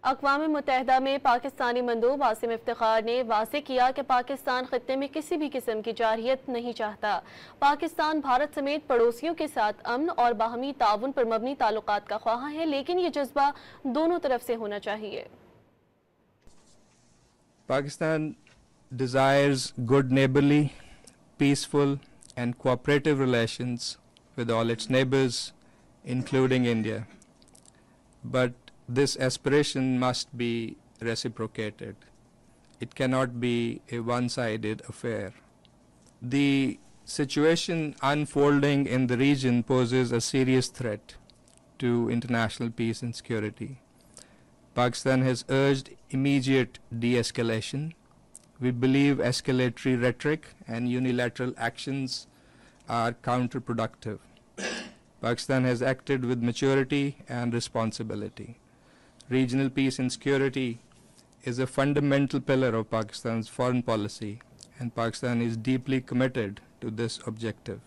अक़वाम मुत्तहिदा में पाकिस्तानी मंदूब आसिम इफ्तिखार ने वाज़ेह किया कि पाकिस्तान खित्ते में किसी भी किस्म की जारहियत नहीं चाहता। पाकिस्तान भारत समेत पड़ोसियों के साथ अमन और बाहमी ताउन पर मबनी ताल्लुकात का ख्वाह है, लेकिन ये जज्बा दोनों तरफ से होना चाहिए। Pakistan desires good neighborly, peaceful and cooperative relations with all its neighbors, including India. But this aspiration must be reciprocated. It cannot be a one-sided affair. The situation unfolding in the region poses a serious threat to international peace and security. Pakistan has urged immediate de-escalation. We believe escalatory rhetoric and unilateral actions are counterproductive. Pakistan has acted with maturity and responsibility. Regional peace and security is a fundamental pillar of Pakistan's foreign policy, and Pakistan is deeply committed to this objective.